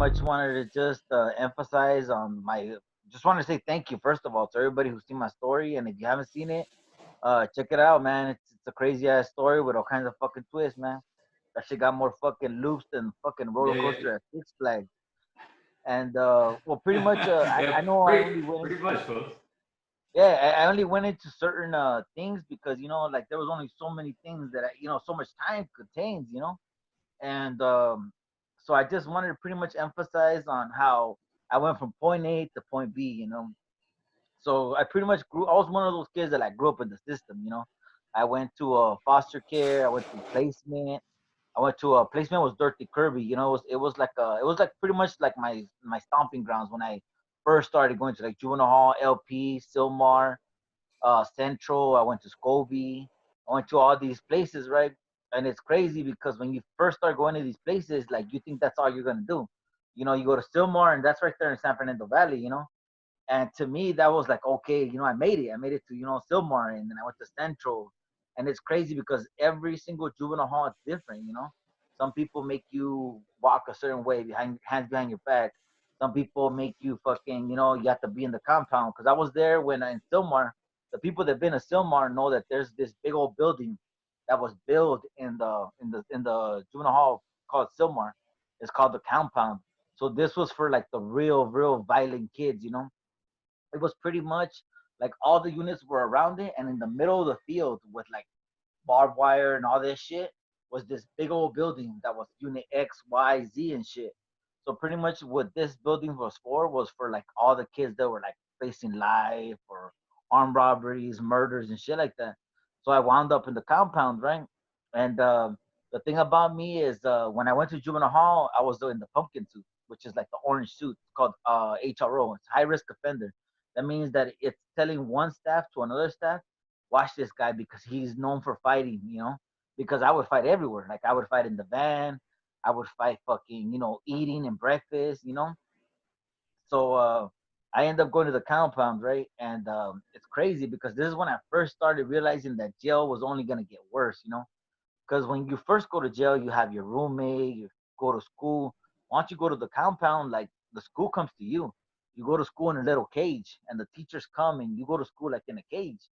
much wanted to just emphasize on my. Just want to say thank you first of all to everybody who's seen my story, and if you haven't seen it, check it out, man. It's a crazy ass story with all kinds of fucking twists, man. That shit got more fucking loops than fucking roller Yeah, yeah, coaster at Six Flags. And well, pretty much, yeah. I know I only went Pretty into much, folks. yeah, I only went into certain things because like there was only so many things that so much time contains, and so I just wanted to pretty much emphasize on how I went from point A to point B. So I pretty much grew. I was one of those kids that like grew up in the system. I went to foster care. I went to placement. I went to a placement was Dorothy Kirby. It was like pretty much like my stomping grounds when I first started going to like juvenile hall, LP, Silmar, Central. I went to Scobie. I went to all these places, right? And it's crazy because when you first start going to these places, like you think that's all you're gonna do. You go to Silmar, and that's right there in San Fernando Valley. And to me, that was like, okay, I made it. I made it to Silmar, and then I went to Central, and it's crazy because every single juvenile hall is different. Some people make you walk a certain way behind hands behind your back. Some people make you fucking, you have to be in the compound. Because I was there when in Silmar, the people that been to Silmar know that there's this big old building that was built in the juvenile hall called Silmar. It's called the compound. So this was for like the real violent kids. It was pretty much like all the units were around it, and in the middle of the field with like barbed wire and all this shit was this big old building that was unit X, Y, Z and shit. So pretty much what this building was for like all the kids that were like facing life or armed robberies, murders and shit like that. So I wound up in the compound, right? And the thing about me is when I went to juvenile hall, I was in the pumpkin suit, which is like the orange suit. It's called HRO. It's high risk offender. That means that it's telling one staff to another staff, watch this guy because he's known for fighting. Because I would fight everywhere. Like I would fight in the van, I would fight fucking, eating and breakfast. So I end up going to the compound, right? And it's crazy because this is when I first started realizing that jail was only gonna get worse. Because when you first go to jail, you have your roommate, you go to school. Once you go to the compound, like the school comes to you. You go to school in a little cage, and the teachers come, and you go to school like in a cage,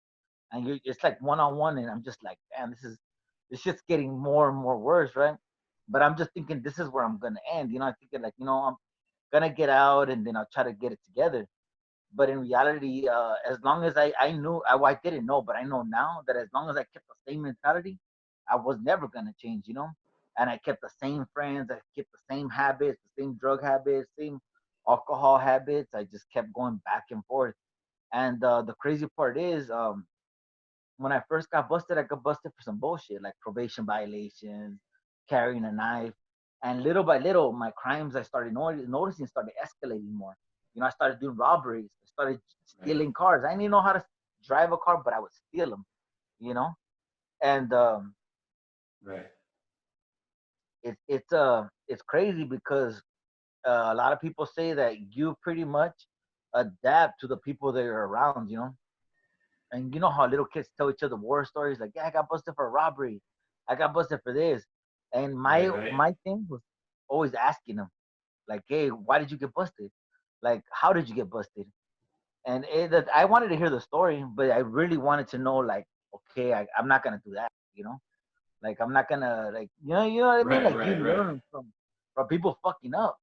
and you it's like one on one. And I'm just like, damn, this shit's getting more and more worse, right? But I'm just thinking this is where I'm gonna end. I'm thinking like, I'm gonna get out, and then I'll try to get it together. But in reality, as long as I knew, I didn't know, but I know now that as long as I kept the same mentality, I was never gonna change. And I kept the same friends, I kept the same habits, the same drug habits, same alcohol habits. I just kept going back and forth. And the crazy part is, when I first got busted, I got busted for some bullshit like probation violations, carrying a knife, and little by little, my crimes I started noticing started escalating more. I started doing robberies. I started Right, stealing cars. I didn't even know how to drive a car, but I would steal them. You know, and right. it's crazy because a lot of people say that you pretty much adapt to the people that you're around. And you know how little kids tell each other war stories like, yeah, I got busted for a robbery, I got busted for this. And Right, my right. my thing was always asking them like, hey, why did you get busted? Like, how did you get busted? And I wanted to hear the story, but I really wanted to know, like, okay, I'm not gonna do that, like I'm not gonna, like, you know what I mean, Right, like you right, right. learn from people fucking up.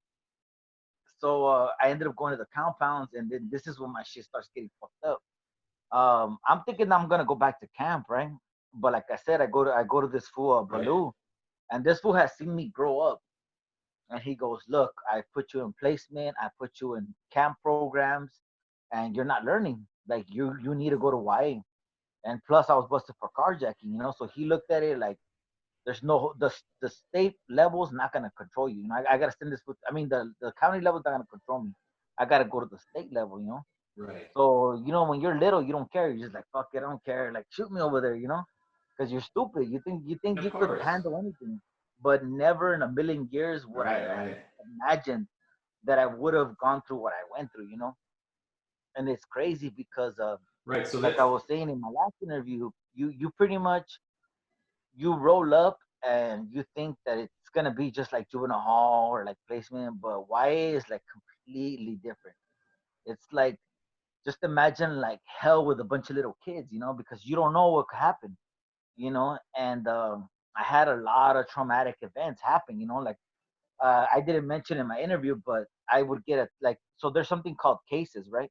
So I ended up going to the compounds, and then this is when my shit starts getting fucked up. I'm thinking I'm gonna go back to camp, right? But like I said, I go to this fool Right. Baloo, and this fool has seen me grow up, and he goes, "Look, I put you in placement, I put you in camp programs, and you're not learning. Like you need to go to YA." And plus, I was busted for carjacking. So he looked at it like there's no the state level's not gonna control you. I gotta send this. I mean, the county level's not gonna control me. I gotta go to the state level. Right. So, when you're little, you don't care. You're just like, fuck it, I don't care. Like, shoot me over there. Because you're stupid. You think Of you could course. handle anything, but never in a million years would I Right, have right. imagined that I would have gone through what I went through. And it's crazy because, Right. So like that's I was saying in my last interview, you pretty much you roll up and you think that it's gonna be just like juvenile hall or like placement, but YA is like completely different. It's like, just imagine like hell with a bunch of little kids, because you don't know what could happen, and I had a lot of traumatic events happen, like I didn't mention in my interview, but I would get a like, so there's something called cases, right?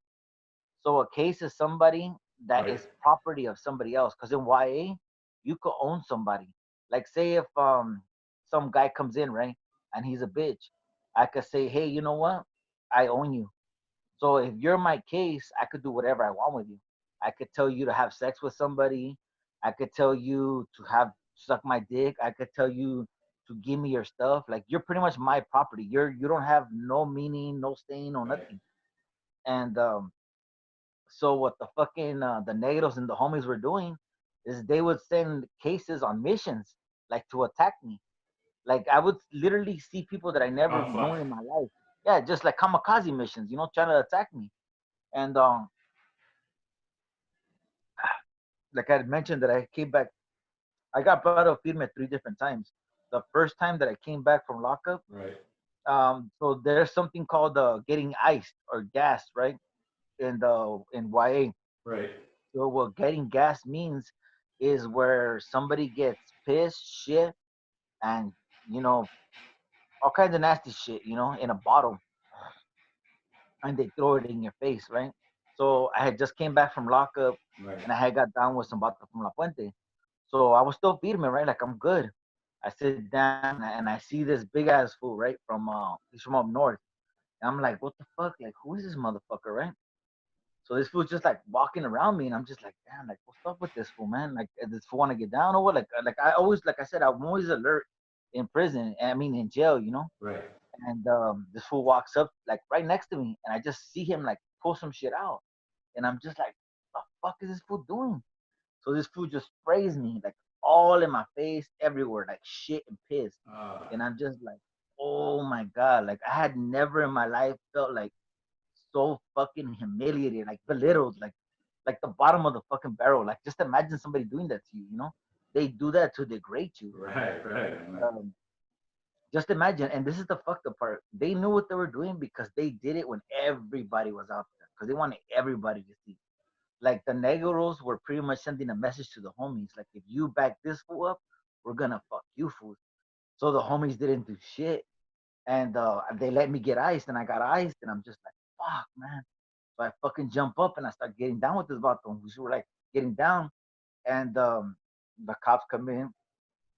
So a case is somebody that Right. is property of somebody else. Because in YA, you could own somebody. Like say if some guy comes in, right, and he's a bitch, I could say, hey, you know what? I own you. So if you're my case, I could do whatever I want with you. I could tell you to have sex with somebody. I could tell you to have suck my dick. I could tell you to give me your stuff. Like you're pretty much my property. You don't have no meaning, no stain, no Right. nothing. And so what the fucking the negros and the homies were doing is they would send cases on missions, like to attack me. Like I would literally see people that I never Oh fuck. known in my life. Yeah, just like kamikaze missions, trying to attack me. And like I had mentioned that I came back, I got brought up firme 3 different times. The first time that I came back from lockup, Right. so there's something called getting iced or gassed, right? In YA. Right. So what getting gas means is where somebody gets pissed, shit, and you know all kinds of nasty shit, in a bottle, and they throw it in your face, right? So I had just came back from lockup, Right. and I had got down with some bata from La Puente. So I was still feeding me, right? Like I'm good. I sit down and I see this big ass fool, right? He's from up north. And I'm like, what the fuck? Like, who is this motherfucker, right? So this fool's just like walking around me, and I'm just like, damn, like what's up with this fool, man? Like, does this fool want to get down or what? Like I always, like I said, I'm always alert in prison. I mean, in jail. Right. And this fool walks up like right next to me, and I just see him like pull some shit out, and I'm just like, what the fuck is this fool doing? So this fool just sprays me like all in my face, everywhere, like shit and piss, Uh, and I'm just like, oh my god, like I had never in my life felt like so fucking humiliated, like belittled, like the bottom of the fucking barrel. Like just imagine somebody doing that to you. They do that to degrade you. right. Right. And, just imagine, and this is the fucked up part. They knew what they were doing because they did it when everybody was out there, because they wanted everybody to see. Like the negros were pretty much sending a message to the homies, like if you back this fool up, we're gonna fuck you fools. So the homies didn't do shit, and they let me get iced, and I got iced, and I'm just like, fuck, man. So I fucking jump up and I start getting down with this vato. We were like getting down, and the cops come in,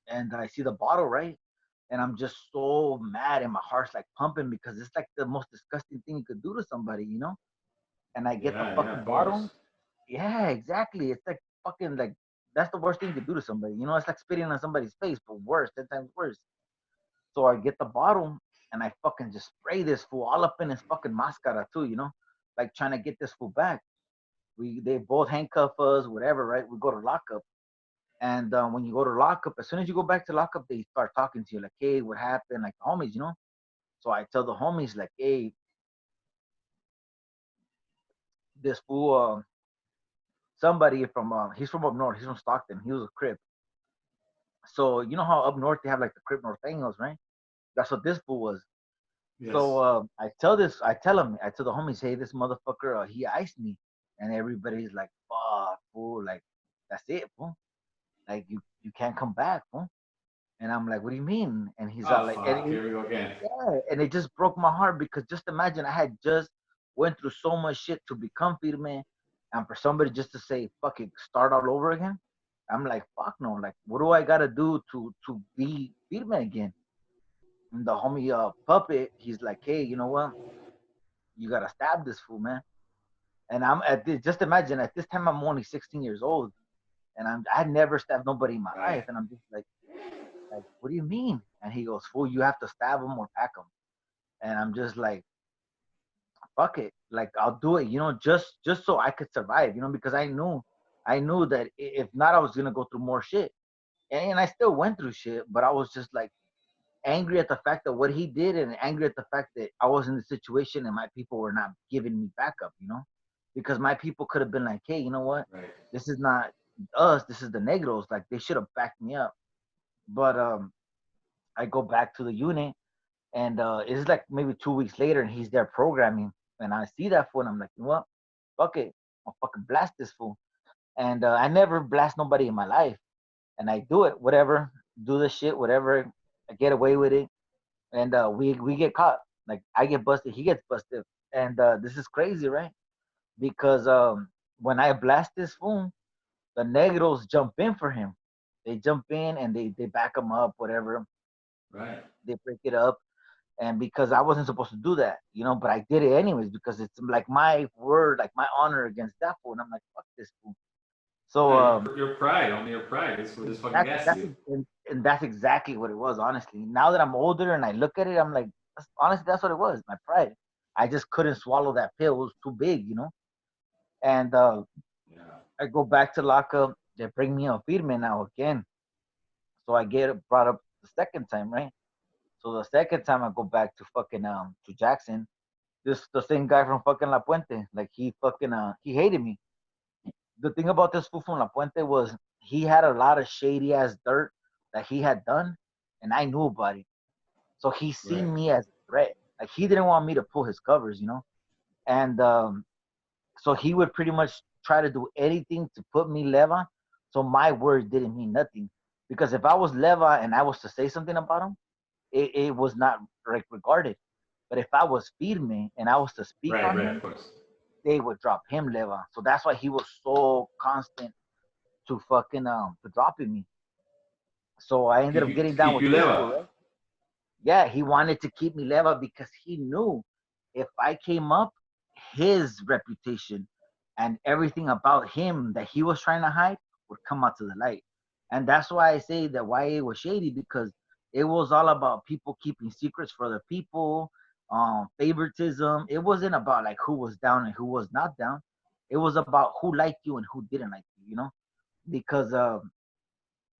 and I see the bottle, right, and I'm just so mad, and my heart's like pumping because it's like the most disgusting thing you could do to somebody. And I get the Yeah. Yeah. fucking Of course. bottle. Yeah, exactly. It's like fucking like that's the worst thing you could do to somebody. It's like spitting on somebody's face, but worse, 10 times worse. So I get the bottle and I fucking just spray this fool all up in his fucking mascara too, like trying to get this fool back. They both handcuff us, whatever, right? We go to lockup. And when you go to lockup, as soon as you go back to lockup, they start talking to you like, hey, what happened? Like the homies. So I tell the homies like, hey, this fool, somebody from he's from up north. He's from Stockton. He was a crip. So you know how up north they have like the crip norteños, right? That's what this fool was. So Yes. I tell him, I tell the homies, hey, this motherfucker, he iced me, and everybody's like, fuck, fool, like that's it, fool. Like you can't come back, fool. And I'm like, what do you mean? And he's all Oh like, fuck. Here we go again. yeah, and it just broke my heart because just imagine I had just went through so much shit to become firme, and for somebody just to say, fuck it, start all over again. I'm like, fuck no, like what do I gotta do to be firme again? And the homie puppet, he's like, hey, you know what? You gotta stab this fool, man. And I'm at this, just imagine at this time I'm only 16 years old, and I never stabbed nobody in my Right. life, and I'm just like, what do you mean? And he goes, fool, you have to stab him or pack him. And I'm just like, fuck it, like I'll do it, just so I could survive, because I knew that if not, I was gonna go through more shit, and I still went through shit, but I was just like angry at the fact that what he did, and angry at the fact that I was in the situation and my people were not giving me backup, because my people could have been like, hey, you know what, Right. this is not us, this is the negros, like they should have backed me up, But I go back to the unit, and it's like maybe 2 weeks later, and he's there programming, and I see that fool, and I'm like, you know what? Fuck it, I'll fucking blast this fool. And I never blast nobody in my life, and I do it, whatever, do the shit, whatever. I get away with it, and we get caught. Like I get busted, he gets busted, and this is crazy, right? Because when I blast this fool, the negros jump in for him. They jump in and they back him up, whatever. Right. They break it up, and because I wasn't supposed to do that, but I did it anyways because it's like my word, like my honor against that fool, and I'm like, fuck this fool. So Right. Your pride, only your pride. Is what this fucking that's gas that's you. and that's exactly what it was. Honestly, now that I'm older and I look at it, I'm like, honestly, that's what it was. My pride. I just couldn't swallow that pill. It was too big. And Yeah. I go back to lockup. They bring me a firme now again. So I get brought up the second time, right? So the second time I go back to fucking to Jackson, this the same guy from fucking La Puente. Like he fucking he hated me. The thing about this fool from La Puente was he had a lot of shady ass dirt that he had done, and I knew about it. So he Right. seen me as a threat. Like he didn't want me to pull his covers. And so he would pretty much try to do anything to put me leva. So my word didn't mean nothing. Because if I was leva and I was to say something about him, it was not like regarded. But if I was firme and I was to speak Right. on Right. Of him, course. they would drop him leva. So that's why he was so constant to fucking to dropping me. So I ended up getting To down keep with you this live fool, up. right? Yeah, he wanted to keep me level because he knew if I came up, his reputation and everything about him that he was trying to hide would come out to the light. And that's why I say that YA was shady, because it was all about people keeping secrets for other people, favoritism. It wasn't about like who was down and who was not down. It was about who liked you and who didn't like you, because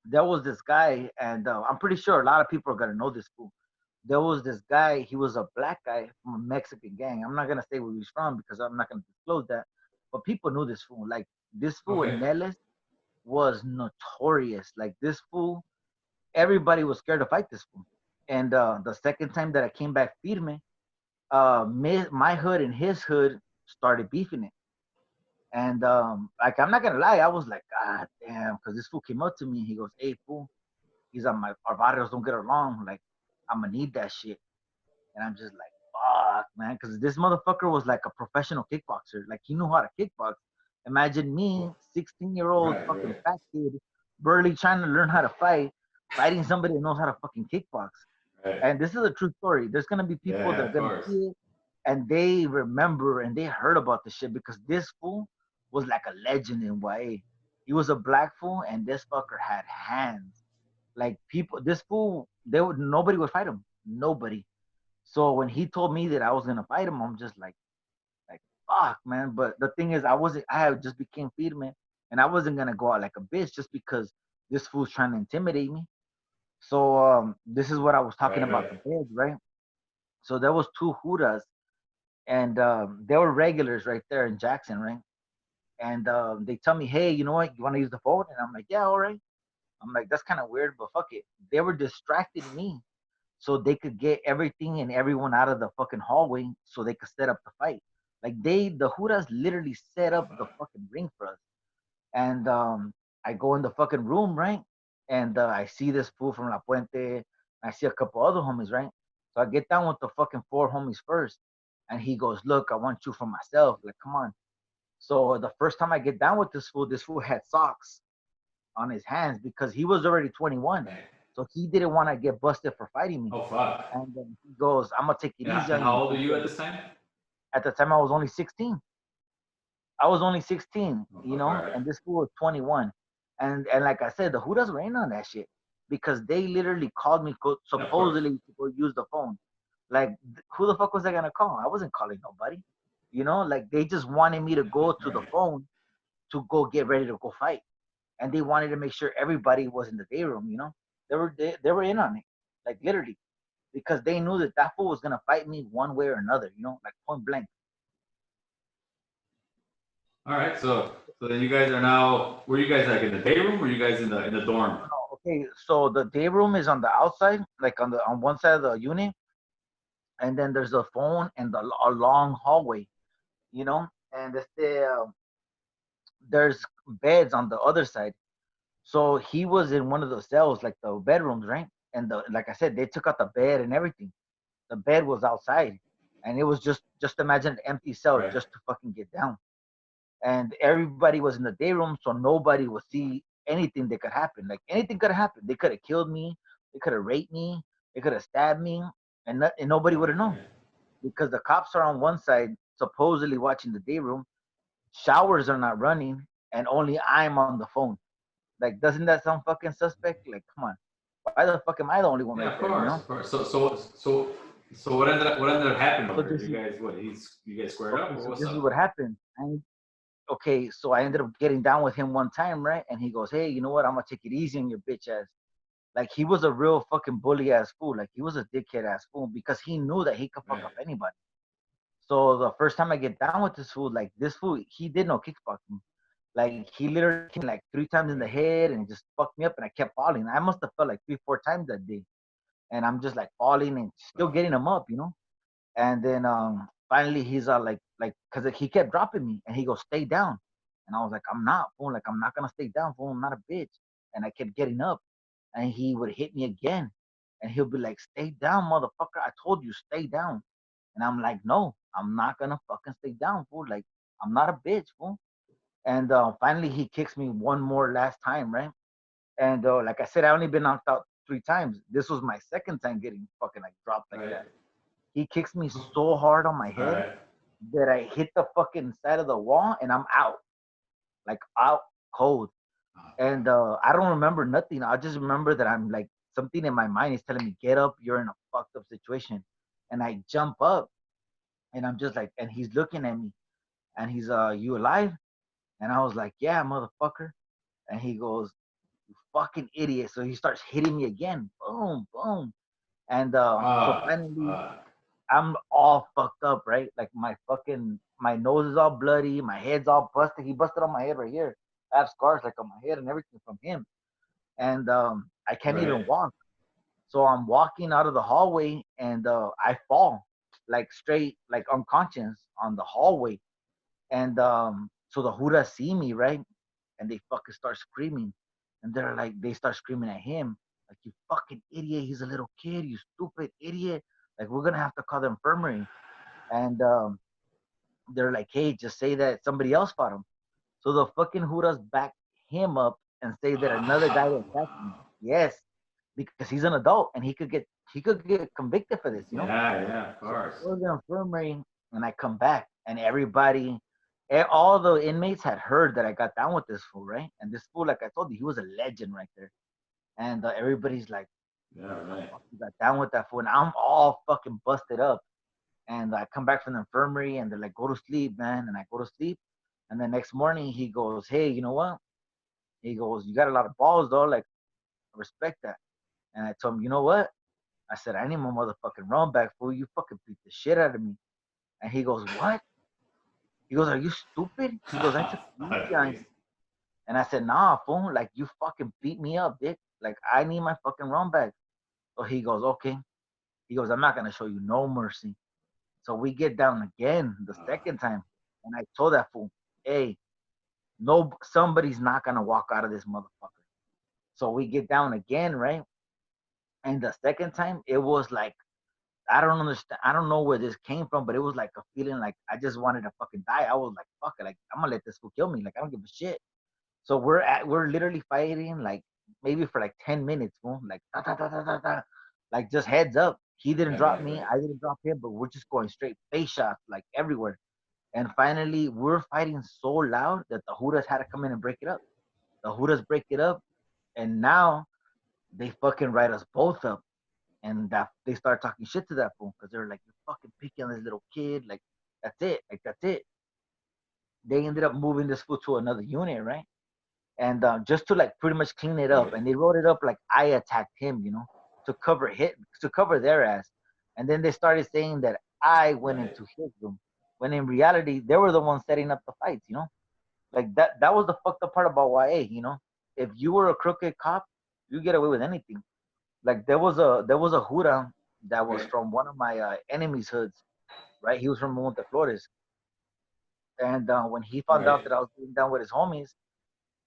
there was this guy, and I'm pretty sure a lot of people are gonna know this fool. There was this guy. He was a black guy from a Mexican gang. I'm not gonna say where he's from because I'm not gonna disclose that. But people knew this fool. Like this fool Okay. in Nellis was notorious. Like this fool, everybody was scared to fight this fool. And the second time that I came back firme, my hood and his hood started beefing it. And like I'm not gonna lie, I was like, God damn, because this fool came up to me and he goes, "Hey fool," he's on our barrios don't get along. Like, I'm gonna need that shit. And I'm just like, fuck, man. Because this motherfucker was like a professional kickboxer. Like, he knew how to kickbox. Imagine me, 16-year-old Right. fucking Right. fat kid, barely trying to learn how to fight, fighting somebody that knows how to fucking kickbox. Right. And this is a true story. There's gonna be Yeah. people that Yeah. are Of gonna course. see it and they remember and they heard about the shit because this fool was like a legend in YA. He was a black fool and this fucker had hands. Like people, this fool, nobody would fight him. Nobody. So when he told me that I was gonna fight him, I'm just like fuck, man. But the thing is, I had just became firme, and I wasn't gonna go out like a bitch just because this fool's trying to intimidate me. So this is what I was talking Right. about Right. the beds, right? So there was two huras, and they were regulars right there in Jackson, right? And they tell me, hey, you know what? You want to use the phone? And I'm like, yeah, all right. I'm like, that's kind of weird, but fuck it. They were distracting me so they could get everything and everyone out of the fucking hallway so they could set up the fight. Like the Juras literally set Oh up the fuck. fucking ring for us. And I go in the fucking room, right? And I see this fool from La Puente. I see a couple other homies, right? So I get down with the fucking four homies first. And he goes, look, I want you for myself. Like, come on. So the first time I get down with this fool had socks on his hands because he was already 21. Right. So he didn't want to get busted for fighting me. Oh fuck. And then he goes, I'm gonna take it Yeah. easy And on you how old are because you at this time? at the time I was only 16. I was only 16, Oh fuck. All right. and this fool was 21. And like I said, the who does rain on that shit because they literally called me Yeah. Of course. supposedly to go use the phone. Like who the fuck was I gonna call? I wasn't calling nobody. Like they just wanted me to go to the Right. phone to go get ready to go fight, and they wanted to make sure everybody was in the day room. They were in on it, like literally, because they knew that that fool was gonna fight me one way or another. Like point blank. All right. So then you guys are now. Were you guys like in the day room? Or were you guys in the dorm? No, no. okay, so the day room is on the outside, like on one side of the unit, and then there's a phone and a long hallway, you know, and there's beds on the other side. So he was in one of the cells, like the bedrooms, right? And like I said, they took out the bed and everything. The bed was outside, and it was just imagine an empty cell Right. just to fucking get down. And everybody was in the day room, so nobody would see anything that could happen. Like anything could have happened. They could have killed me. They could have raped me. They could have stabbed me, and nobody would have known Right. because the cops are on one side, supposedly watching the day room. Showers are not running, and only I'm on the phone. Like, doesn't that sound fucking suspect? Like, come on, why the fuck am I the only one Yeah, right of there? You course, know? of course. So what ended up happening So over here? this You is guys what? You guys squared up okay. or So what's this is up? what happened. And okay, so I ended up getting down with him one time, right? And he goes, "Hey, you know what? I'm gonna take it easy on your bitch ass." Like he was a real fucking bully ass fool. Like he was a dickhead ass fool because he knew that he could fuck Right. up anybody. So the first time I get down with this fool, like this fool, he did no kickboxing. Like he literally hit me like 3 times in the Right. head and just fucked me up, and I kept falling. I must have fell like 3, 4 times that day, and I'm just like falling and still Oh, getting him up, you know. And then finally he's like, cause he kept dropping me, and he goes, "Stay down," and I was like, "I'm not, fool. Like I'm not gonna stay down, fool. I'm not a bitch." And I kept getting up, and he would hit me again, and he'll be like, "Stay down, motherfucker. I told you, stay down." And I'm like, "No, I'm not gonna fucking stay down, fool. Like I'm not a bitch, fool." And finally he kicks me one more last time, right? And like I said, I only been knocked out 3 times. This was my second time getting fucking like dropped like right. that. He kicks me so hard on my All head right. that I hit the fucking side of the wall and I'm out, like out cold. And Fuck. I don't remember nothing. I just remember that I'm like something in my mind is telling me, "Get up, you're in a fucked up situation." And I jump up and I'm just like, and he's looking at me and he's "You alive?" And I was like, "Yeah, motherfucker." And he goes, "You fucking idiot." So he starts hitting me again. Boom, boom. And so finally Fuck. I'm all fucked up, right? Like my nose is all bloody, my head's all busted. He busted on my head right here. I have scars like on my head and everything from him. And I can't even Right. walk. So I'm walking out of the hallway and I fall like straight, like unconscious on the hallway. And so the Huda see me, right? And they fucking start screaming. And they're like, they start screaming at him, like, "You fucking idiot. He's a little kid. You stupid idiot. Like, we're going to have to call the infirmary." And they're like, "Hey, just say that somebody else fought him." So the fucking Hudas back him up and say that another guy attacked me. Yes, because he's an adult and he could get convicted for this, you know. Yeah, yeah, of So I course. go to the infirmary and I come back and all the inmates had heard that I got down with this fool, right? And this fool, like I told you, he was a legend right there. And everybody's like, Yeah, "The right. fuck you got down with that fool?" And I'm all fucking busted up. And I come back from the infirmary and they're like, "Go to sleep, man." And I go to sleep. And the next morning he goes, "Hey, you know what?" He goes, "You got a lot of balls though. Like, I respect that." And I told him, "You know what?" I said, "I need my motherfucking run back, fool. You fucking beat the shit out of me." And he goes, "What?" He goes, "Are you stupid?" He goes, "I took it easy Fuck, on dude. you." And I said, "Nah, fool. Like, you fucking beat me up, dick. Like, I need my fucking run back." So he goes, "Okay." He goes, "I'm not going to show you no mercy." So we get down again the second time. And I told that fool, "Hey, no, somebody's not going to walk out of this motherfucker." So we get down again, right? And the second time, it was like, I don't understand. I don't know where this came from, but it was like a feeling like I just wanted to fucking die. I was like, "Fuck it. Like, I'm going to let this fool kill me. Like, I don't give a shit." So we're literally fighting like maybe for like 10 minutes, boom, like da, da, da, da, da, da. Like just heads up. He didn't Right, drop right, me, right. I didn't drop him, but we're just going straight face shots like everywhere. And finally, we're fighting so loud that the Hudas had to come in and break it up. The Hudas break it up, and now they fucking write us both up. And that they start talking shit to that fool because they're like, "You're fucking picking on this little kid. Like, that's it. Like, that's it." They ended up moving this fool to another unit, right? And just to like pretty much clean it up. Right. And they wrote it up like I attacked him, you know, to cover their ass. And then they started saying that I went Right. into his room, when in reality they were the ones setting up the fights, you know. Like that was the fucked up part about YA, you know. If you were a crooked cop, You get away with anything. Like there was a Hura that was Right. from one of my enemies' hoods, right? He was from Monteflores, and when he found Right. out that I was getting down with his homies,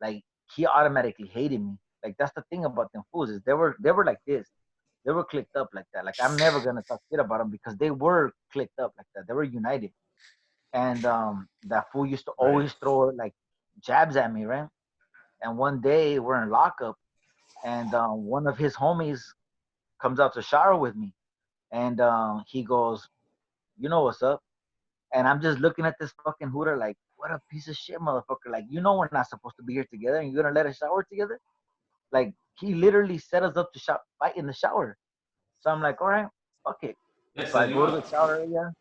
like he automatically hated me. Like that's the thing about them fools is they were like this. They were clicked up like that. Like I'm never gonna talk shit about them because they were clicked up like that. They were united. And that fool used to Right. always throw like jabs at me, right? And one day we're in lockup, and one of his homies comes out to shower with me, and he goes, "You know what's up?" And I'm just looking at this fucking hooter like, "What a piece of shit, motherfucker! Like, you know we're not supposed to be here together, and you're gonna let us shower together?" Like, he literally set us up to fight in the shower. So I'm like, "All right, fuck it." Yeah, So I set you go to the up. shower area,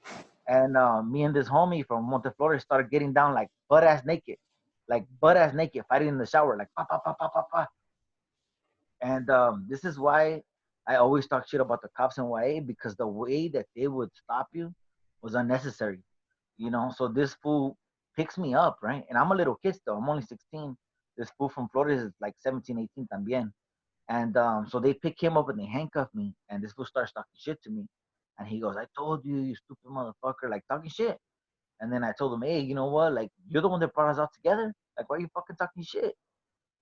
and me and this homie from Monteflores started getting down like butt ass naked, fighting in the shower, like pa pa pa pa pa pa. And this is why I always talk shit about the cops in YA because the way that they would stop you was unnecessary, So this fool picks me up, right? And I'm a little kid still. I'm only 16. This fool from Florida is like 17, 18 también. And so they pick him up and they handcuff me. And this fool starts talking shit to me. And he goes, "I told you, you stupid motherfucker," like talking shit. And then I told him, "Hey, you know what? Like, you're the one that brought us out together. Like, why are you fucking talking shit?"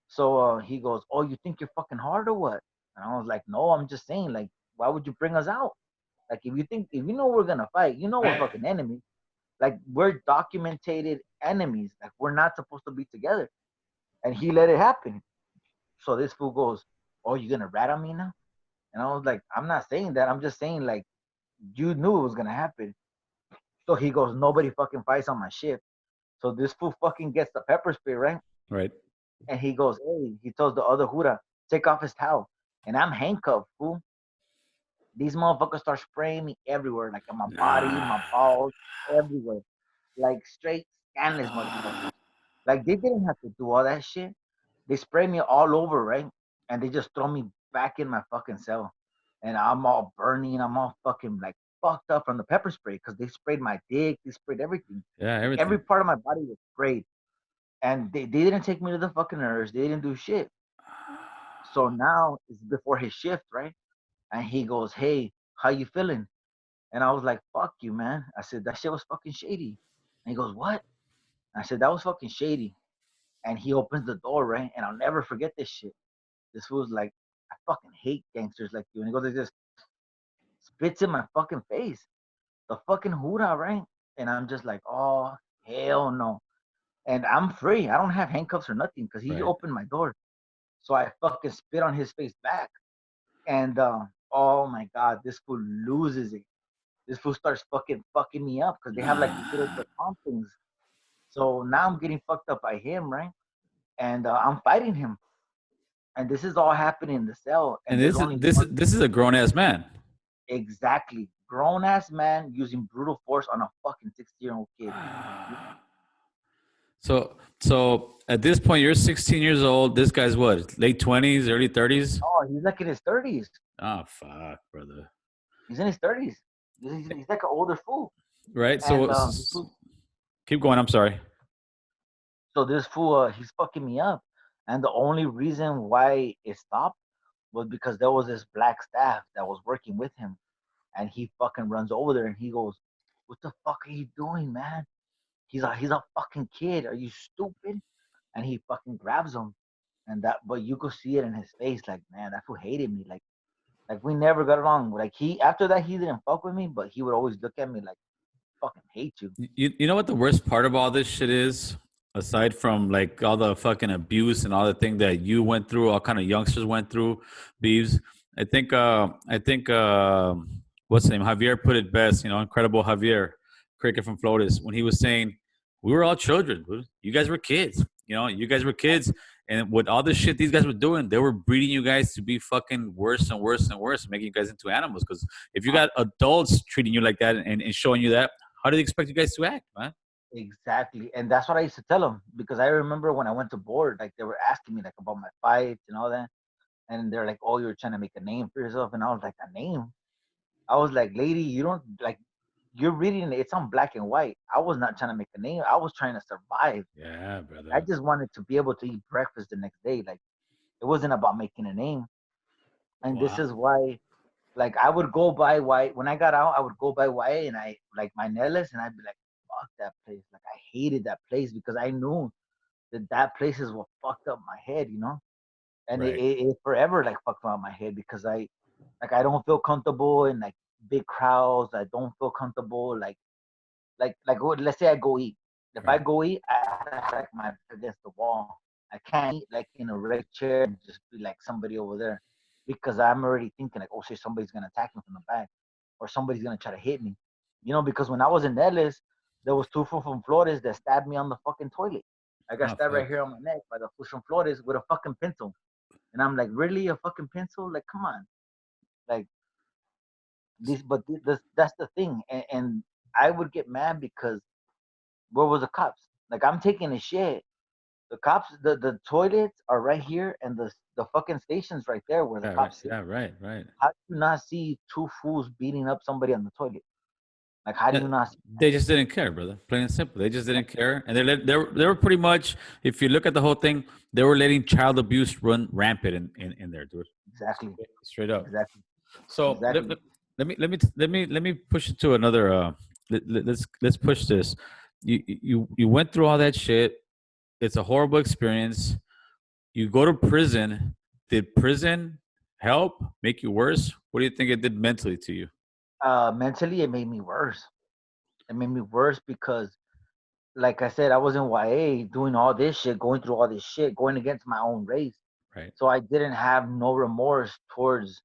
So he goes, "Oh, you think you're fucking hard or what?" And I was like, "No, I'm just saying, like, why would you bring us out? Like, if you know we're gonna fight, you know we're Right. fucking enemies. Like, we're documented enemies. Like, we're not supposed to be together." And he let it happen. So this fool goes, "Oh, you gonna rat on me now?" And I was like, "I'm not saying that. I'm just saying, like, you knew it was gonna happen." So he goes, "Nobody fucking fights on my shift." So this fool fucking gets the pepper spray, right? Right. And he goes, "Hey," he tells the other Hura, "take off his towel." And I'm handcuffed, fool. These motherfuckers start spraying me everywhere, like on my body, Nah. my balls, everywhere. Like straight scandalous motherfuckers. Like they didn't have to do all that shit. They spray me all over, right? And they just throw me back in my fucking cell. And I'm all burning. I'm all fucking like fucked up from the pepper spray because they sprayed my dick. They sprayed everything. Yeah, Like every everything. part of my body was sprayed. And they didn't take me to the fucking nurse. They didn't do shit. So now it's before his shift, right? And he goes, "Hey, how you feeling?" And I was like, "Fuck you, man." I said, "That shit was fucking shady." And he goes, "What?" I said, "That was fucking shady." And he opens the door, right? And I'll never forget this shit. This was like, "I fucking hate gangsters like you." And he goes, "Like this," spits in my fucking face. The fucking hoorah, right? And I'm just like, "Oh, hell no." And I'm free. I don't have handcuffs or nothing because he Right. opened my door. So I fucking spit on his face back. And oh my god, this fool loses it. This fool starts fucking me up because they have like these little Nah. baton things. So now I'm getting fucked up by him, right? And I'm fighting him. And this is all happening in the cell. And And there's only one this is a grown ass man. exactly grown ass man using brutal force on a fucking 60-year-old kid. So at this point, you're 16 years old. This guy's what? Late 20s, early 30s. Oh, he's like in his 30s. Oh fuck, brother. He's in his 30s. He's like an older fool. Right. And Keep going. I'm sorry. so this fool, he's fucking me up. And the only reason why it stopped was because there was this black staff that was working with him. And he fucking runs over there and he goes, "What the fuck are you doing, man?" He's a fucking kid. Are you stupid? And he fucking grabs him. And that, but you could see it in his face, like, man, that fool hated me. Like we never got along. Like he after that he didn't fuck with me, but he would always look at me like, "Fucking hate you." You know what the worst part of all this shit is? Aside from like all the fucking abuse and all the thing that you went through, all kind of youngsters went through, Beeves. I think what's the name? Javier put it best, incredible Javier, cricket from Flotus, when he was saying, we were all children. You guys were kids. You guys were kids. And with all the shit these guys were doing, they were breeding you guys to be fucking worse and worse and worse, making you guys into animals. Because if you got adults treating you like that and showing you that, how do they expect you guys to act, man? Exactly. And that's what I used to tell them because I remember when I went to board, like they were asking me like about my fights and all that. And they're like, "Oh, you're trying to make a name for yourself." And I was like, "A name?" I was like, "Lady, you don't like you're reading it, it's on black and white. I was not trying to make a name. I was trying to survive. Yeah, I brother. just wanted to be able to eat breakfast the next day. Like It wasn't about making a name. And this Wow. is why, like, I would go by when I got out, I would go by YA and I like my Nellis, and I'd be like, fuck that place. Like, I hated that place because I knew that place is what fucked up my head, and Right. it forever like fucked up my head because I don't feel comfortable in like big crowds. I don't feel comfortable let's say I go eat. If I Right. go eat, I have to have like my back against the wall. I can't eat like in a red chair and just be like somebody over there because I'm already thinking like, oh shit, somebody's gonna attack me from the back or somebody's gonna try to hit me. Because when I was in Nellis, there was two fools from Flores that stabbed me on the fucking toilet. I got Oh stabbed right fuck. here on my neck by the fools from Flores with a fucking pencil. And I'm like, really, a fucking pencil? Like, come on, like that's the thing. And I would get mad because where was the cops? Like, I'm taking a shit. The cops, the toilets are right here, and the fucking station's right there where the Yeah. Right. cops sit. Yeah. Right. Right. How do you not see two fools beating up somebody on the toilet? Like, how do That you not see they just didn't care, brother. Plain and simple. They just didn't care, and they were pretty much. If you look at the whole thing, they were letting child abuse run rampant in there, dude. exactly, Straight up. exactly, So exactly? let me push it to another. Let's push this. You went through all that shit. It's a horrible experience. You go to prison. Did prison help make you worse? What do you think it did mentally to you? Mentally, it made me worse. It made me worse because, like I said, I was in YA doing all this shit, going through all this shit, going against my own race. Right. So I didn't have no remorse towards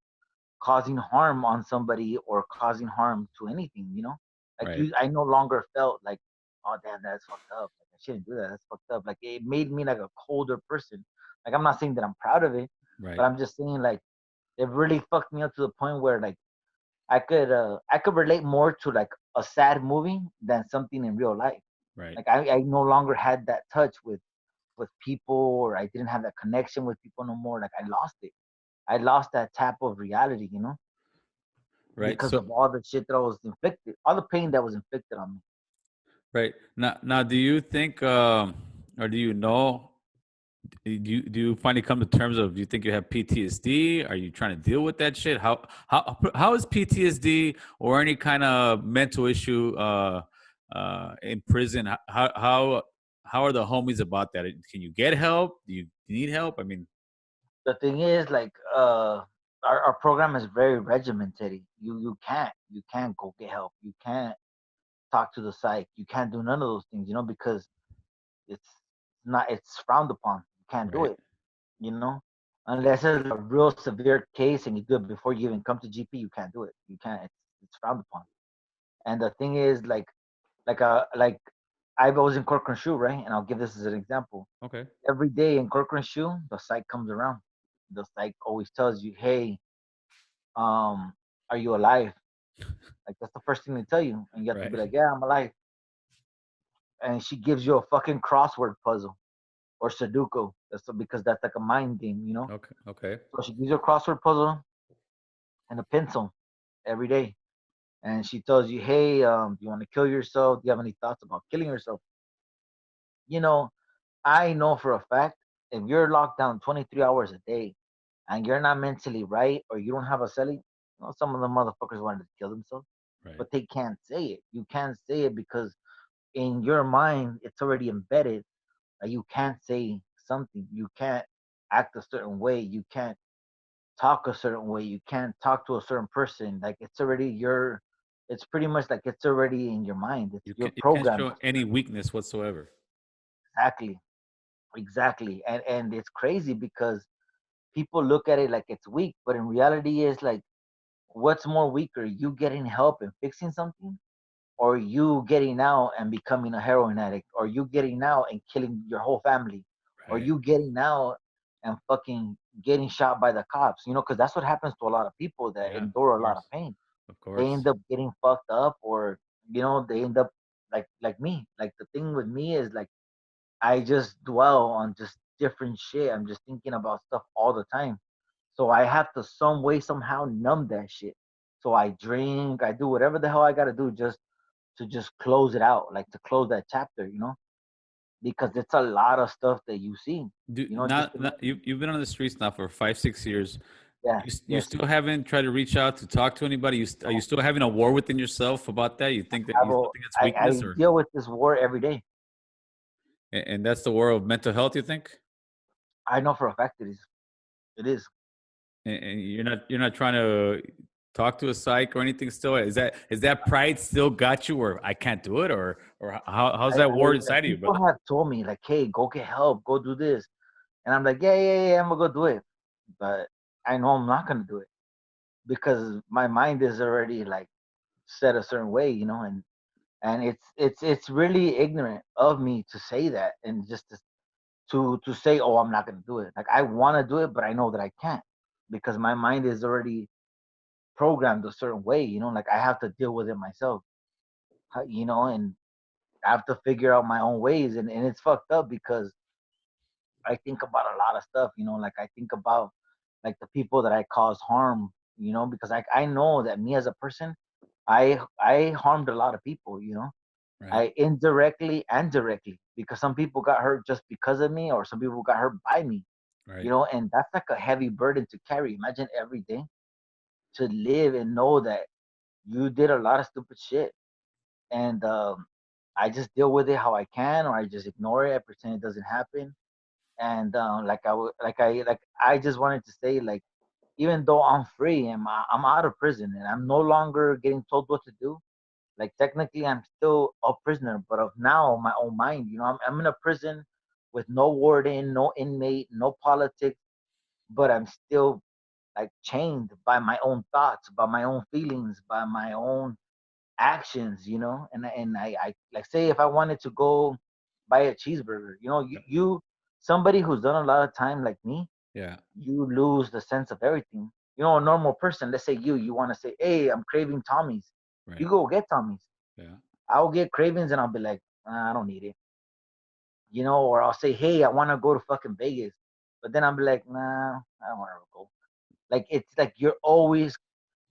causing harm on somebody or causing harm to anything. Like, Right. I no longer felt like, oh damn, that's fucked up. Like, I shouldn't do that. That's fucked up. Like, it made me like a colder person. Like, I'm not saying that I'm proud of it, but Right. I'm just saying like it really fucked me up to the point where like I could relate more to like a sad movie than something in real life. Right. Like, I no longer had that touch with people, or I didn't have that connection with people no more. Like, I lost it. I lost that tap of reality, Right. because So of all the shit that was inflicted, all the pain that was inflicted on me. right now, do you think, or do you know? Do you finally come to terms of? Do you think you have PTSD? Are you trying to deal with that shit? How is PTSD or any kind of mental issue in prison? How are the homies about that? Can you get help? Do you need help? I mean, The thing is, like, our program is very regimented. You can't go get help. You can't talk to the psych. You can't do none of those things, because it's it's frowned upon. You can't do right, it, you know, unless it's a real severe case and you do it before you even come to GP. You can't do it. You can't. It's frowned upon. And the thing is, like I was in Corcoran Shoe, right? And I'll give this as an example. okay, Every day in Corcoran Shoe, the psych comes around. The psych always tells you, "Hey, um, are you alive?" Like, that's the first thing they tell you, and you have to right, be like, "Yeah, I'm alive." And she gives you a fucking crossword puzzle or Sudoku. Because that's like a mind game. okay, okay, So she gives you a crossword puzzle and a pencil every day, and she tells you, "Hey, do you want to kill yourself? Do you have any thoughts about killing yourself?" You know, I know for a fact, if you're locked down 23 hours a day and you're not mentally right, or you don't have a celly, some of the motherfuckers wanted to kill themselves, right. but they can't say it. You can't say it because in your mind it's already embedded. You can't say something. You can't act a certain way. You can't talk a certain way. You can't talk to a certain person. Like, it's already your. It's pretty much like it's already in your mind. It's You your can't program. show any weakness whatsoever. Exactly, exactly. And it's crazy because people look at it like it's weak, but in reality, is like, what's more weaker, you getting help and fixing something, or you getting out and becoming a heroin addict, or you getting out and killing your whole family, or Right. you getting out and fucking getting shot by the cops, because that's what happens to a lot of people that Yeah. Of endure a lot of course. pain. Of They course. end up getting fucked up, or they end up like me. Like, the thing with me is like, I just dwell on just different shit. I'm just thinking about stuff all the time. So I have to some way somehow numb that shit. So I drink, I do whatever the hell I gotta do just to just close it out, like to close that chapter. because it's a lot of stuff that you see. Do Just not you've been on the streets now for 5 6 years. yeah, You yes. still haven't tried to reach out to talk to anybody. Are you still having a war within yourself about that? You still think it's weakness, I or deal with this war every day. and that's the war of mental health? You think, I know for a fact it is. It is. and you're not trying to talk to a psych or anything. Still, is that pride still got you, or I can't do it, or how's that war Like, inside of you, people brother? have told me like, "Hey, go get help, go do this," and I'm like, "Yeah, yeah, yeah, I'm gonna go do it," but I know I'm not gonna do it because my mind is already like set a certain way, and it's really ignorant of me to say that and just to say, "Oh, I'm not gonna do it." Like I want to do it, but I know that I can't because my mind is already programmed a certain way, like I have to deal with it myself, and I have to figure out my own ways, and it's fucked up because I think about a lot of stuff, like I think about like the people that I cause harm, because I know that me as a person, I harmed a lot of people, Right, I indirectly and directly, because some people got hurt just because of me, or some people got hurt by me, right. and that's like a heavy burden to carry. Imagine every day to live and know that you did a lot of stupid shit, and I just deal with it how I can, or I just ignore it, I pretend it doesn't happen. And I just wanted to say, like, even though I'm free and I'm out of prison and I'm no longer getting told what to do, like technically I'm still a prisoner, but of now my own mind. I'm in a prison with no warden, no inmate, no politics, but I'm still like chained by my own thoughts, by my own feelings, by my own actions, and I like, say if I wanted to go buy a cheeseburger, somebody who's done a lot of time like me, Yeah, you lose the sense of everything. A normal person, let's say you want to say, "Hey, I'm craving Tommy's." You right. go get Tommy's. Yeah, I'll get cravings and I'll be like, "I don't need it," or I'll say, "Hey, I want to go to fucking Vegas," but then I'll be like, "Nah, I don't want to go." Like, it's like you're always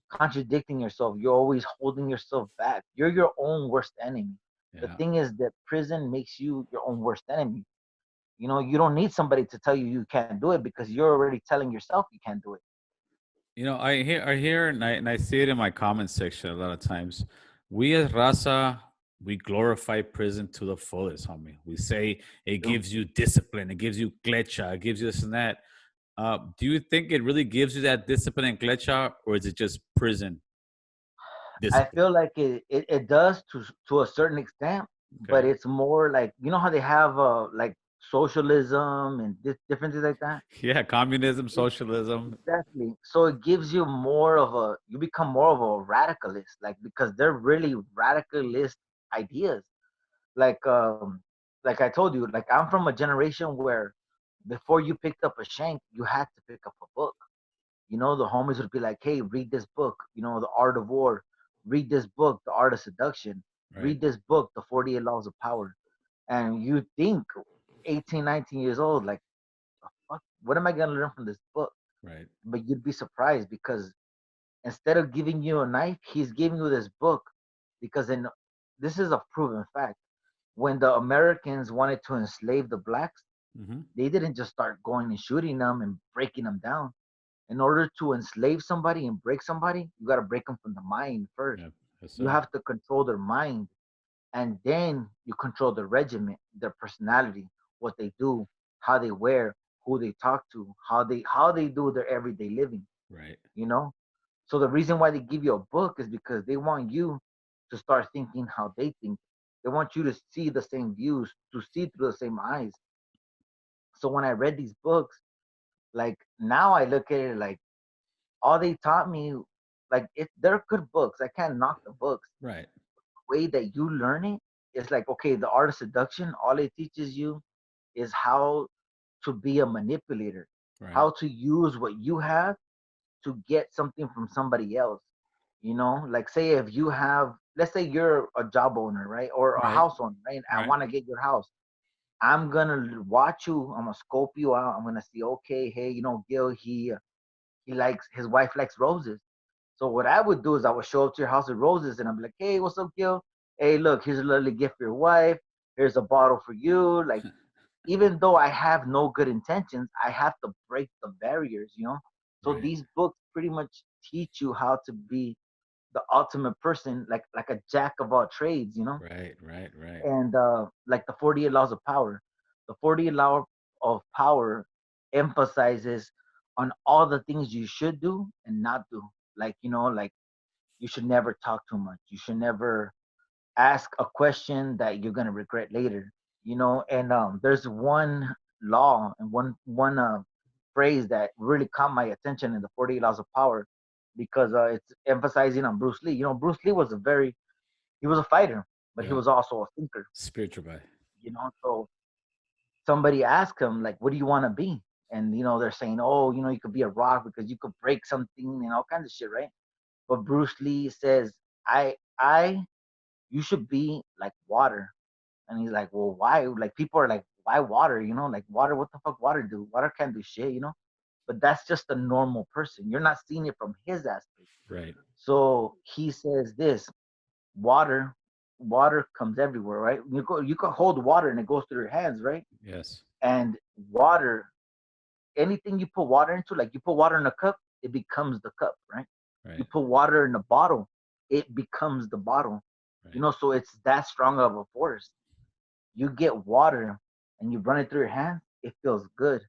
contradicting yourself. You're always holding yourself back. You're your own worst enemy. The yeah. thing is that prison makes you your own worst enemy. You don't need somebody to tell you you can't do it because you're already telling yourself you can't do it. I hear, and I see it in my comment section a lot of times. We as Raza, we glorify prison to the fullest, homie. We say it You gives you discipline, it gives you clecha, it gives you this and that. Do you think it really gives you that discipline and clecha, or is it just prison I discipline? feel like it does to a certain extent, but Okay. it's more like, how they have like socialism and different things like that. Yeah, communism, socialism. Exactly. So it gives you more of you become more of a radicalist, like, because they're really radicalist ideas. Like, like I told you, like I'm from a generation where before you picked up a shank, you had to pick up a book. The homies would be like, "Hey, read this book, The Art of War. Read this book, The Art of Seduction. Right, Read this book, The 48 Laws of Power." And you think 18, 19 years old, like, fuck, what am I going to learn from this book? right. But you'd be surprised because instead of giving you a knife, he's giving you this book, because this is a proven fact. When the Americans wanted to enslave the blacks, Mm-hmm. they didn't just start going and shooting them and breaking them down. In order to enslave somebody and break somebody, you got to break them from the mind first. Yeah, yes, You sir. have to control their mind, and then you control their regiment, their personality, what they do, how they wear, who they talk to, how they do their everyday living. Right. You know. So the reason why they give you a book is because they want you to start thinking how they think. They want you to see the same views, to see through the same eyes. So when I read these books, like now I look at it like all they taught me, like they're good books. I can't knock the books. Right. The way that you learn it is like, okay, the art of seduction, all it teaches you is how to be a manipulator, Right. how to use what you have to get something from somebody else. Like, say if you have, let's say you're a job owner, right? Or a Right. house owner, right? I Right. want to get your house. I'm gonna watch you. I'm gonna scope you out. I'm gonna see, okay, hey, Gil, he likes, his wife likes roses. So what I would do is I would show up to your house with roses, and I'm like, "Hey, what's up, Gil? Hey, look, here's a lovely gift for your wife. Here's a bottle for you. Like, even though I have no good intentions, I have to break the barriers, you know? So Right. these books pretty much teach you how to be the ultimate person, like a jack of all trades, you know? Right. Right. Right. And like the 48 laws of power. The 48 law of power emphasizes on all the things you should do and not do. Like, you know, like you should never talk too much. You should never ask a question that you're gonna regret later. You know, and there's one law and one phrase that really caught my attention in the 48 Laws of Power because it's emphasizing on Bruce Lee. You know, Bruce Lee was he was a fighter, but he Yeah. was also a thinker. Spiritual guy. You know, so somebody asked him like, "What do you want to be?" And you know, they're saying, "Oh, you know, you could be a rock because you could break something and all kinds of shit, right?" But Bruce Lee says, I, you should be like water." And he's like, "Well, why?" Like people are like, "Why water?" You know, like water. What the fuck water do? Water can't do shit, you know. But that's just a normal person. You're not seeing it from his aspect. Right. So he says this: water, water comes everywhere, right? You can hold water and it goes through your hands, right? Yes. And water, anything you put water into, like you put water in a cup, it becomes the cup, right? You Right. put water in a bottle, it becomes the bottle. You Right. know, so it's that strong of a force. You get water and you run it through your hands, it feels good.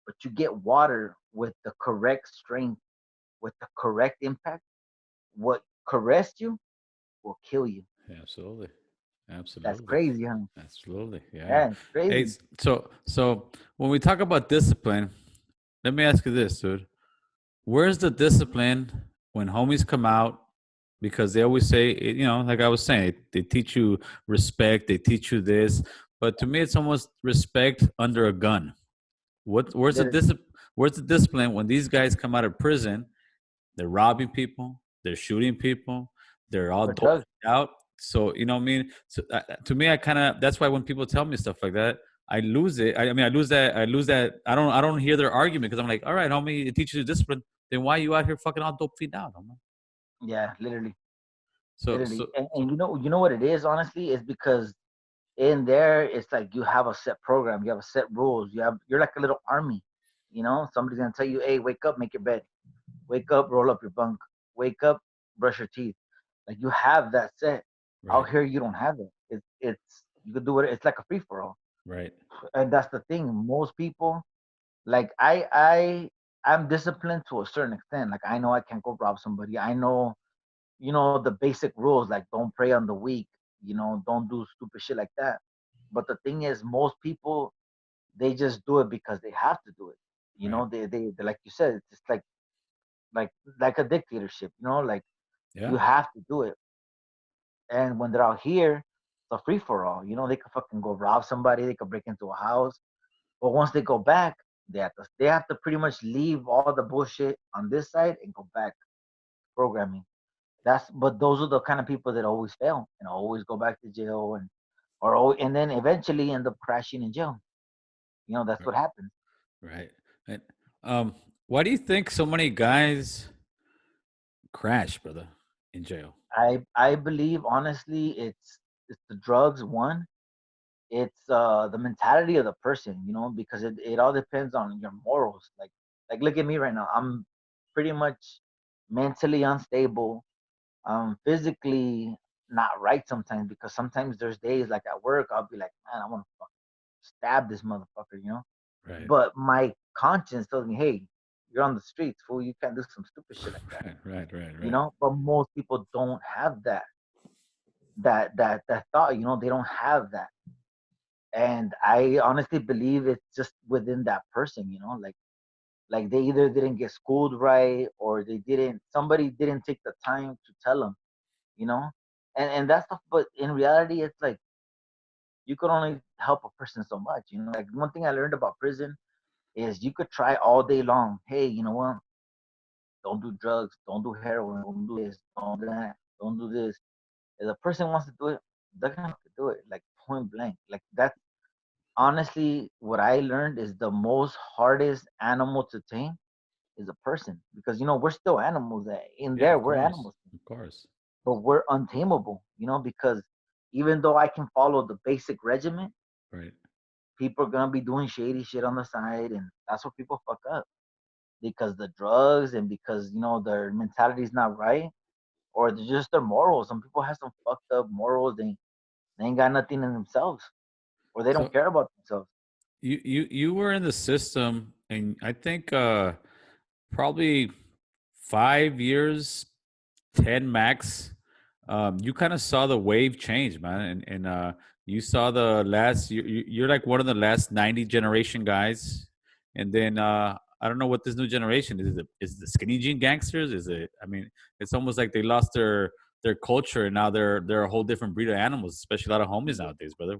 But you get water with the correct strength, with the correct impact, what caressed you will kill you. Absolutely. That's Absolutely. crazy, huh? Absolutely. Yeah. Yeah, it's Hey, crazy. so when we talk about discipline, let me ask you this, dude. Where's the discipline when homies come out? Because they always say, you know, like I was saying, they teach you respect, they teach you this, but to me, it's almost respect under a gun. Where's the Literally. discipline? Where's the discipline when these guys come out of prison? They're robbing people, they're shooting people, they're all Or drugs. doped out. So you know what I mean. So to me, I kind of that's why when people tell me stuff like that, I lose it. I mean, I lose that. I lose that. I don't hear their argument because I'm like, all right, homie, it teaches you discipline. Then why you out here fucking all dope feet down, homie? Yeah, literally. So Literally. so And you know what it is, honestly, is because in there it's like you have a set program, you have a set rules, you're like a little army. You know, somebody's gonna tell you, hey, wake up, make your bed. Wake up, roll up your bunk. Wake up, brush your teeth. Like you have that set. right, Out here, you don't have it. It's you could do it. It's like a free for all, right, and that's the thing. Most people, like I'm disciplined to a certain extent. Like I know I can't go rob somebody. I know, you know, the basic rules like don't prey on the weak. You know, don't do stupid shit like that. But the thing is, most people they just do it because they have to do it. You right. know, they like you said, it's just like like a dictatorship. You know, like Yeah, you have to do it. And when they're out here, it's a free for all. You know, they could fucking go rob somebody, they could break into a house. But once they go back, they have to pretty much leave all the bullshit on this side and go back programming. That's but those are the kind of people that always fail and always go back to jail and then eventually end up crashing in jail. You know, that's right, what happens. right. And, why do you think so many guys crash, brother, in jail? I believe honestly it's the drugs one. It's the mentality of the person, you know, because it all depends on your morals. Like look at me right now. I'm pretty much mentally unstable. Physically not right sometimes because sometimes there's days like at work I'll be like, man, I want to stab this motherfucker, you know. Right, But my conscience tells me, hey, you're on the streets, fool. You can't do some stupid shit like that, right, right, right, you right, know. But most people don't have that thought, you know. They don't have that, and I honestly believe it's just within that person, you know. Like they either didn't get schooled right or they didn't. Somebody didn't take the time to tell them, you know. And that's stuff. But in reality, it's like you could only help a person so much, you know. Like one thing I learned about prison is you could try all day long. Hey, you know what? Don't do drugs. Don't do heroin. Don't do this. Don't do that. Don't do this. If the person wants to do it, they're gonna have to do it. Like point blank. Like that's honestly what I learned is the most hardest animal to tame is a person because you know we're still animals. In yeah, there, of we're course, animals, of course. but we're untamable. You know because even though I can follow the basic regimen, Right. people are gonna be doing shady shit on the side, and that's where people fuck up because the drugs and because their mentality is not right, or they're just their morals. Some people have some fucked up morals. They ain't got nothing in themselves, or they don't So care about themselves. you were in the system, and I think probably 5 years, 10 max. You kind of saw the wave change, man, and you saw the last. You're like one of the last 90 generation guys, and then I don't know what this new generation is. Is the skinny jean gangsters? Is it? I mean, it's almost like they lost their culture, and now they're a whole different breed of animals. Especially a lot of homies nowadays, brother.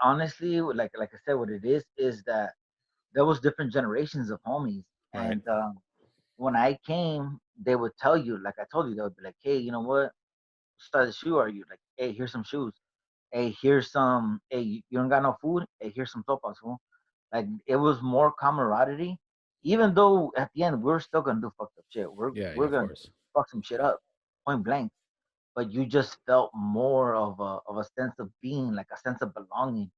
Honestly, like I said, what it is that there was different generations of homies, Right. and when I came, they would tell you, like I told you, they would be like, "Hey, you know what? What size of shoe are you?" Like, "Hey, here's some shoes. Hey, here's some. Hey, you don't got no food? Hey, here's some sopas, fool." Like it was more camaraderie, even though at the end we're still gonna do fucked up shit. We're Yeah. Yeah. we're Of gonna course. fuck some shit up, point blank. But you just felt more of a sense of being, like a sense of belonging,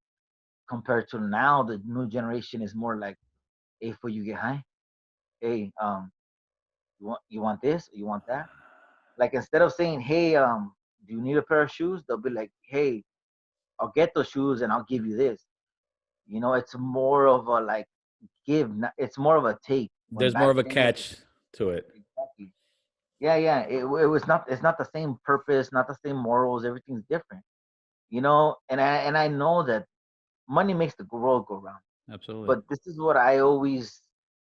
compared to now. The new generation is more like, "Hey, for you get high. Hey, you want this? You want that?" Like instead of saying, "Hey, do you need a pair of shoes?" They'll be like, "Hey, I'll get those shoes and I'll give you this." It's more of a like give. It's more of a take. When There's more back of a then, catch to it. exactly. Yeah, yeah. It was not. It's not the same purpose, not the same morals. Everything's different. And I know that money makes the world go round. Absolutely. But this is what I always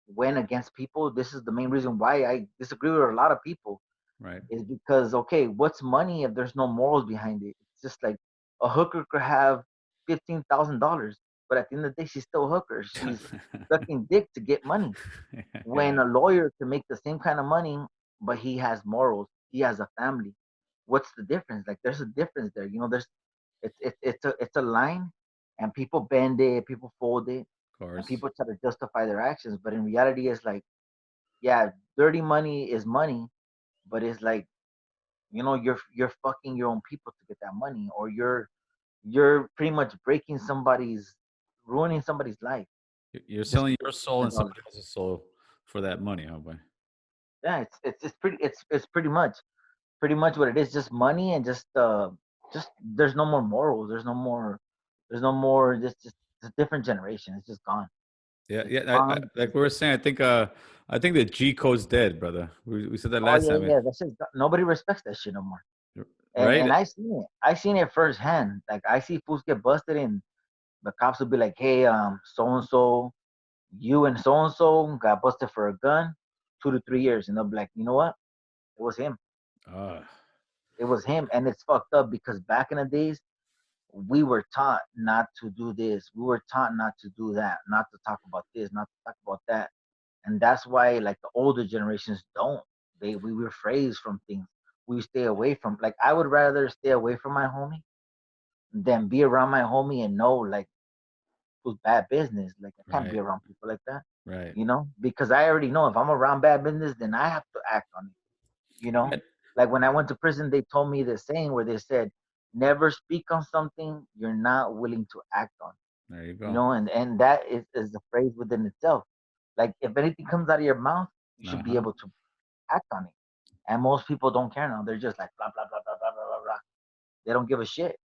went against people. This is the main reason why I disagree with a lot of people, Right. is because, okay, what's money if there's no morals behind it? It's just like a hooker could have $15,000, but at the end of the day, she's still a hooker. She's sucking dick to get money. When Yeah. a lawyer can make the same kind of money, but he has morals, he has a family. What's the difference? Like, there's a difference there. It's a line, and people bend it, people fold it, Of and course. people try to justify their actions. But in reality, it's like, yeah, dirty money is money, but it's like, you're fucking your own people to get that money, or you're pretty much ruining somebody's life You're just selling your soul and because. somebody else's soul for that money, huh, boy? Yeah, it's pretty much what it is. Just money, and just there's no more morals. There's no more. Just it's a different generation. It's just gone. Yeah, It's yeah. gone. Like we were saying, I think the G code's dead, brother. We said that Oh last yeah, time, yeah. That's just nobody respects that shit no more. And right? and I seen it firsthand. Like I see fools get busted, and the cops will be like, "Hey, so and so, you and so got busted for a gun, 2 to 3 years," and they'll be like, "You know what? It was him. Uh, It was him." And it's fucked up because back in the days, we were taught not to do this. We were taught not to do that, not to talk about this, not to talk about that. And that's why, like, the older generations don't. We rephrase from things. We stay away from, like, I would rather stay away from my homie than be around my homie and know, like, who's bad business. Like, I can't be right, around people like that, right. because I already know if I'm around bad business, then I have to act on it. you know Yeah, like when I went to prison, they told me the saying where they said, never speak on something you're not willing to act on. there you you go. know and and that is the phrase within itself. Like, if anything comes out of your mouth, you should be Uh-huh. able to act on it. And most people don't care now. They're just like, blah blah blah blah blah blah blah blah. They don't give a shit.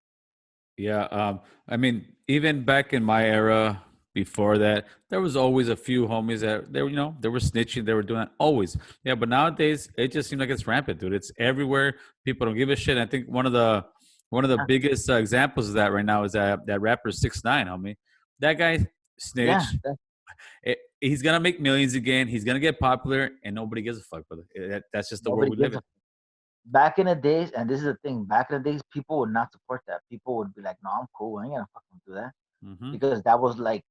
Yeah, I mean, even back in my era, before that, there was always a few homies that they were snitching, they were doing that always. Yeah, but nowadays it just seems like it's rampant, dude. It's everywhere. People don't give a shit. I think one of the Yeah, biggest examples of that right now is that rapper 6ix9ine, homie. That guy yeah, snitch. He's gonna make millions again. He's gonna get popular, and nobody gives a fuck, brother. That's just the world nobody we live gives in. a. Back in the days, and this is the thing, back in the days, people would not support that. People would be like, no, I'm cool, I ain't gonna fucking do that, Hmm. because that was like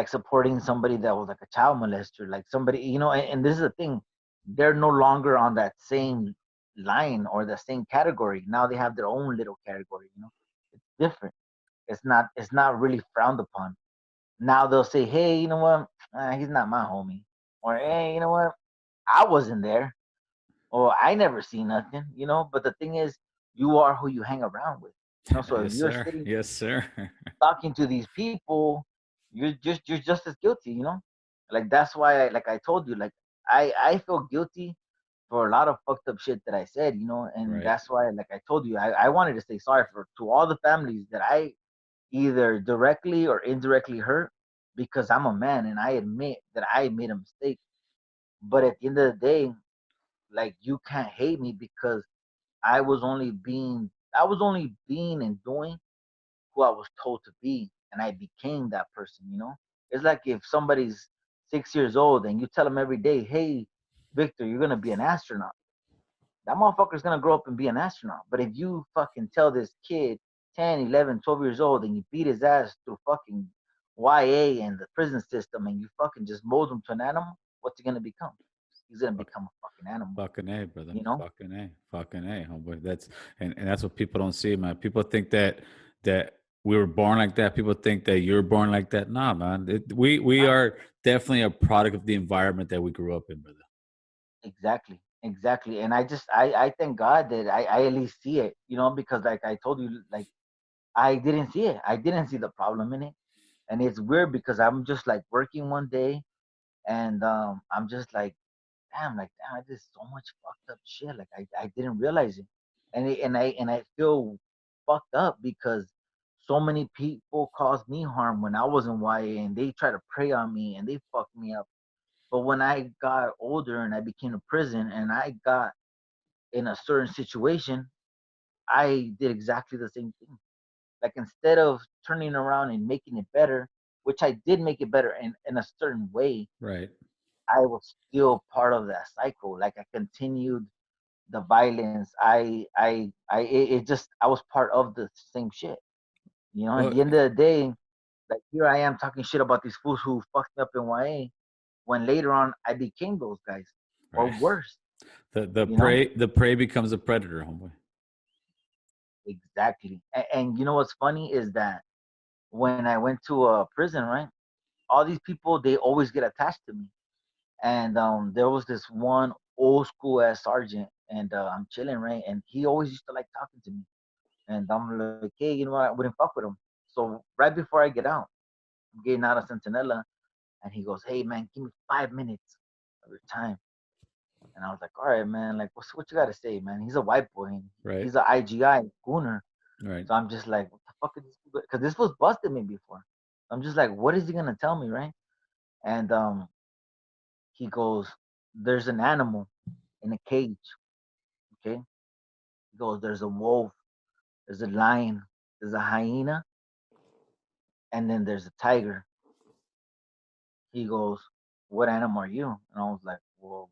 supporting somebody that was like a child molester, like somebody, and this is the thing, they're no longer on that same line or the same category. Now they have their own little category. It's different. It's not really frowned upon. Now they'll say, hey, you know what, he's not my homie, or hey, you know what, I wasn't there, or I never seen nothing. But the thing is, you are who you hang around with. You know, so if Yes, you're sir. sitting Yes, sir. talking to these people, you're just as guilty, you know? Like that's why like I told you, like I feel guilty for a lot of fucked up shit that I said, you know, and Right. that's why like I told you, I wanted to say sorry for to all the families that I either directly or indirectly hurt because I'm a man and I admit that I made a mistake. But at the end of the day, like you can't hate me because I was only being and doing who I was told to be, and I became that person. You know, it's like if somebody's 6 years old and you tell them every day, "Hey, Victor, you're gonna be an astronaut." That motherfucker's gonna grow up and be an astronaut. But if you fucking tell this kid 10, 11, 12 years old and you beat his ass through fucking YA and the prison system and you fucking just mold him to an animal, what's he gonna become? He's gonna Fuck, become a fucking animal, fucking A, brother. you know? Fucking A. Fucking A, homeboy. That's and that's what people don't see, man. People think that we were born like that. People think that you're born like that. Nah, man. We are definitely a product of the environment that we grew up in, brother. Exactly, exactly. And I thank God that I at least see it, you know, because like I told you, like I didn't see it. I didn't see the problem in it. And it's weird because I'm just like working one day and I'm just like, damn, I did so much fucked up shit. Like I didn't realize it. And I feel fucked up because so many people caused me harm when I was in YA and they try to prey on me and they fucked me up. But when I got older and I became a prison and I got in a certain situation, I did exactly the same thing. Like instead of turning around and making it better, which I did make it better in a certain way, Right. I was still part of that cycle. Like I continued the violence. It just I was part of the same shit. You know, at Well, the end of the day, like here I am talking shit about these fools who fucked me up in YA when later on I became those guys or right. worse, The you know? prey becomes a predator, homeboy. Exactly. And you know what's funny is that when I went to a prison, right? All these people they always get attached to me. And there was this one old school ass sergeant, and I'm chilling, right? And he always used to like talking to me. And I'm like, hey, you know what? I wouldn't fuck with him. So right before I get out, I'm getting out of Centinela, and he goes, hey man, give me 5 minutes of your time. And I was like, all right, man, like what you gotta say, man? He's a white boy, and Right. he's an IGI gooner. Right. So I'm just like, what the fuck is this? Because this was busted me before. I'm just like, what is he gonna tell me, right? And he goes, there's an animal in a cage. Okay. He goes, there's a wolf, there's a lion, there's a hyena, and then there's a tiger. He goes, what animal are you? And I was like, well,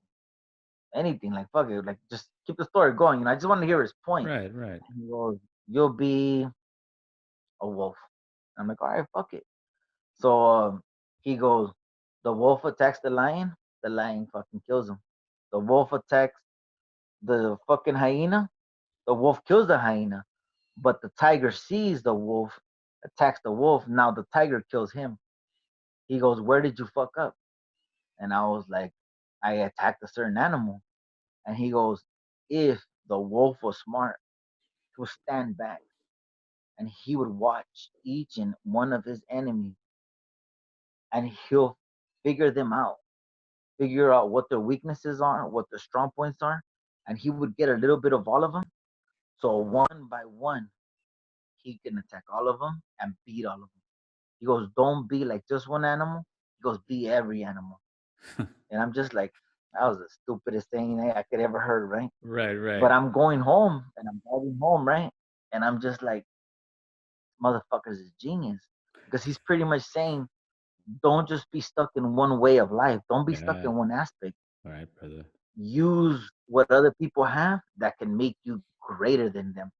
anything, like fuck it, like just keep the story going. I just want to hear his point. Right. Right. And he goes, you'll be a wolf. I'm like, all right, fuck it. So he goes, the wolf attacks the lion fucking kills him. The wolf attacks the fucking hyena, the wolf kills the hyena. But the tiger sees the wolf, attacks the wolf. Now the tiger kills him. He goes, where did you fuck up? And I was like, I attacked a certain animal. And he goes, if the wolf was smart, he would stand back and he would watch each and one of his enemies and he'll figure them out, figure out what their weaknesses are, what their strong points are, and he would get a little bit of all of them. So one by one, he can attack all of them and beat all of them. He goes, don't be like just one animal. He goes, be every animal. And I'm just like, that was the stupidest thing I could ever heard, right? Right. But Right. I'm going home and I'm driving home, right? And I'm just like, motherfucker's a genius. Because he's pretty much saying, don't just be stuck in one way of life. Don't be stuck Yeah. in one aspect. All right, brother. Use what other people have that can make you greater than them.